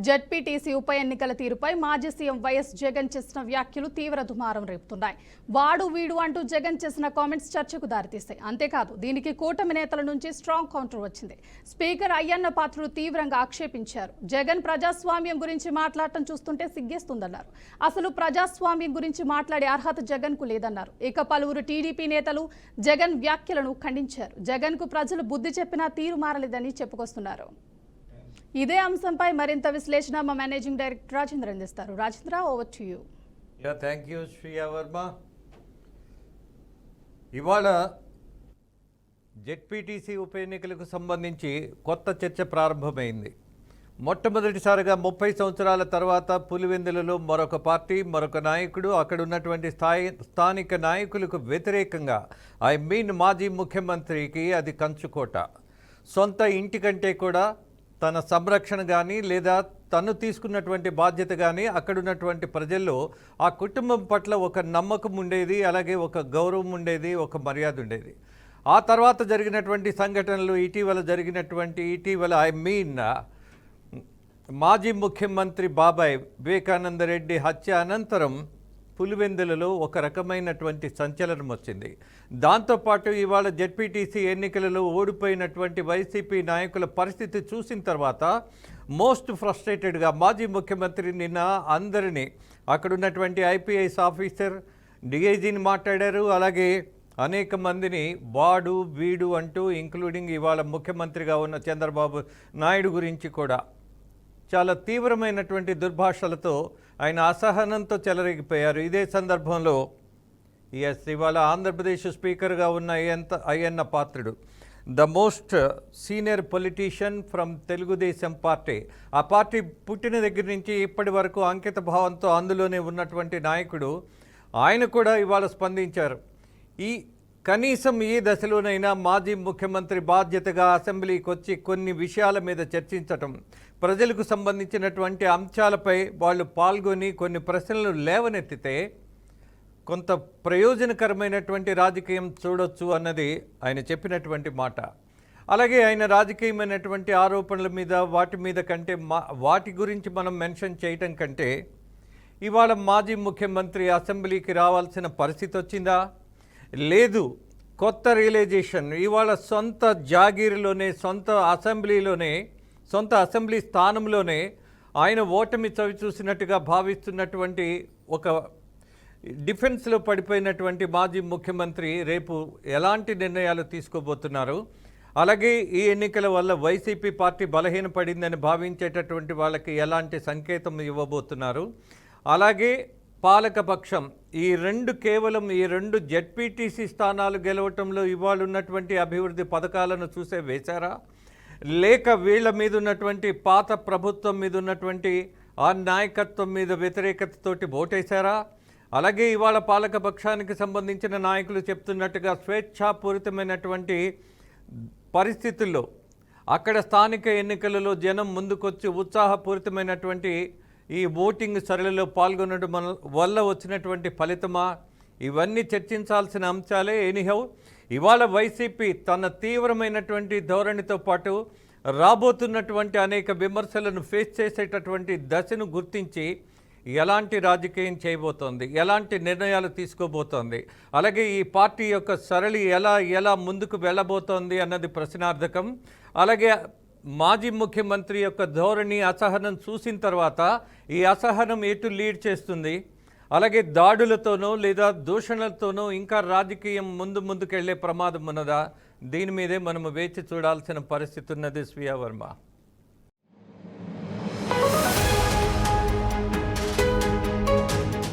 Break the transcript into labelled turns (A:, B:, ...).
A: ZPTC ఉప ఎన్నికల తీరుపై మాజీ సీఎం వైఎస్ జగన్ చేసిన వ్యాఖ్యలు తీవ్ర దుమారం రేపుతున్నాయి. వాడు వీడు అంటూ జగన్ చేసిన కామెంట్స్ చర్చకు దారితీస్తాయి. అంతేకాదు దీనికి కూటమి నేతల నుంచి స్ట్రాంగ్ కౌంటర్ వచ్చింది. స్పీకర్ అయ్యన్న పాత్రుడు తీవ్రంగా ఆక్షేపించారు. జగన్ ప్రజాస్వామ్యం గురించి మాట్లాడటం చూస్తుంటే సిగ్గేస్తుందన్నారు. అసలు ప్రజాస్వామ్యం గురించి మాట్లాడే అర్హత జగన్ కు లేదన్నారు. ఇక పలువురు టీడీపీ నేతలు జగన్ వ్యాఖ్యలను ఖండించారు. జగన్ కు ప్రజలు బుద్ధి చెప్పినా తీరు మారలేదని చెప్పుకొస్తున్నారు. ఇదే అంశంపై మరింత విశ్లేషణ మా మేనేజింగ్ డైరెక్టర్ రాజేంద్ర అందిస్తారు. Rajendra, over to you.
B: Thank you Sriya Varma. ఇవాళ జెడ్పీటీసీ ఉప ఎన్నికలకు సంబంధించి కొత్త చర్చ ప్రారంభమైంది. మొట్టమొదటిసారిగా 30 సంవత్సరాల తర్వాత పులివెందులలో మరొక పార్టీ, మరొక నాయకుడు, అక్కడ ఉన్నటువంటి స్థానిక నాయకులకు వ్యతిరేకంగా మాజీ ముఖ్యమంత్రికి అది కంచుకోట. సొంత ఇంటి కంటే కూడా తన సంరక్షణ కానీ లేదా తను తీసుకున్నటువంటి బాధ్యత కానీ అక్కడున్నటువంటి ప్రజల్లో ఆ కుటుంబం పట్ల ఒక నమ్మకం ఉండేది, అలాగే ఒక గౌరవం ఉండేది, ఒక మర్యాద ఉండేది. ఆ తర్వాత జరిగినటువంటి సంఘటనలు, ఇటీవల మాజీ ముఖ్యమంత్రి బాబాయ్ వివేకానంద రెడ్డి హత్య అనంతరం పులివెందులలో ఒక రకమైనటువంటి సంచలనం వచ్చింది. దాంతోపాటు ఇవాళ జెడ్పీటీసీ ఎన్నికలలో ఓడిపోయినటువంటి వైసీపీ నాయకుల పరిస్థితి చూసిన తర్వాత మోస్ట్ ఫ్రస్ట్రేటెడ్గా మాజీ ముఖ్యమంత్రి నిన్న అందరినీ, అక్కడున్నటువంటి ఐపీఎస్ ఆఫీసర్, డిఐజీని మాట్లాడారు. అలాగే అనేక మందిని వాడు వీడు అంటూ, ఇంక్లూడింగ్ ఇవాళ ముఖ్యమంత్రిగా ఉన్న చంద్రబాబు నాయుడు గురించి కూడా చాలా తీవ్రమైనటువంటి దుర్భాషలతో ఆయన అసహనంతో చెలరేగిపోయారు. ఇదే సందర్భంలో ఇవాళ ఆంధ్రప్రదేశ్ స్పీకర్గా ఉన్న Ayyanna Patrudu, the most senior politician from Telugu Desam party, ఆ పార్టీ పుట్టిన దగ్గర నుంచి ఇప్పటి వరకు అంకిత భావంతో అందులోనే ఉన్నటువంటి నాయకుడు, ఆయన కూడా ఇవాళ స్పందించారు. కనీసం ఈ దశలోనైనా మాజీ ముఖ్యమంత్రి బాధ్యతగా అసెంబ్లీకి వచ్చి కొన్ని విషయాల మీద చర్చించటం, ప్రజలకు సంబంధించినటువంటి అంశాలపై వాళ్ళు పాల్గొని కొన్ని ప్రశ్నలు లేవనెత్తితే కొంత ప్రయోజనకరమైనటువంటి రాజకీయం చూడొచ్చు అన్నది ఆయన చెప్పినటువంటి మాట. అలాగే ఆయన రాజకీయమైనటువంటి ఆరోపణల మీద వాటి మీద కంటే వాటి గురించి మనం మెన్షన్ చేయటం కంటే ఇవాళ మాజీ ముఖ్యమంత్రి అసెంబ్లీకి రావాల్సిన పరిస్థితి వచ్చిందా? లేదు. కొత్త రియలైజేషన్ ఇవాళ సొంత జాగీరులోనే, సొంత అసెంబ్లీ స్థానంలోనే ఆయన ఓటమి చవి చూసినట్టుగా భావిస్తున్నటువంటి ఒక డిఫెన్స్లో పడిపోయినటువంటి మాజీ ముఖ్యమంత్రి రేపు ఎలాంటి నిర్ణయాలు తీసుకోబోతున్నారు? అలాగే ఈ ఎన్నికల వల్ల వైసీపీ పార్టీ బలహీనపడిందని భావించేటటువంటి వాళ్ళకి ఎలాంటి సంకేతం ఇవ్వబోతున్నారు? అలాగే పాలకపక్షం కేవలం ఈ రెండు జెడ్పీటీసీ స్థానాలు గెలవటంలో ఇవాళ ఉన్నటువంటి అభివృద్ధి పథకాలను చూసే వేశారా, లేక వీళ్ళ మీద ఉన్నటువంటి పాత ప్రభుత్వం మీద ఉన్నటువంటి ఆ నాయకత్వం మీద వ్యతిరేకతతోటి ఓటేశారా? అలాగే ఇవాళ పాలకపక్షానికి సంబంధించిన నాయకులు చెప్తున్నట్టుగా స్వేచ్ఛాపూరితమైనటువంటి పరిస్థితుల్లో అక్కడ స్థానిక ఎన్నికలలో జనం ముందుకొచ్చి ఉత్సాహపూరితమైనటువంటి ఈ ఓటింగ్ సరళిలో పాల్గొనడం వల్ల వచ్చినటువంటి ఫలితమా? ఇవన్నీ చర్చించాల్సిన అంశాలే. ఎనీహౌ ఇవాళ వైసీపీ తన తీవ్రమైనటువంటి ధోరణితో పాటు రాబోతున్నటువంటి అనేక విమర్శలను ఫేస్ చేసేటటువంటి దశను గుర్తించి ఎలాంటి రాజకీయం చేయబోతోంది, ఎలాంటి నిర్ణయాలు తీసుకోబోతోంది, అలాగే ఈ పార్టీ యొక్క సరళి ఎలా ముందుకు వెళ్ళబోతోంది అన్నది ప్రశ్నార్థకం. అలాగే మాజీ ముఖ్యమంత్రి యొక్క ధోరణి, అసహనం చూసిన తర్వాత ఈ అసహనం ఎటు లీడ్ చేస్తుంది? అలాగే దాడులతోనో లేదా దూషణలతోనో ఇంకా రాజకీయం ముందుకెళ్లే ప్రమాదం ఉన్నదా? దీని మీదే మనము వేచి చూడాల్సిన పరిస్థితి ఉన్నది. శ్రీయా వర్మ.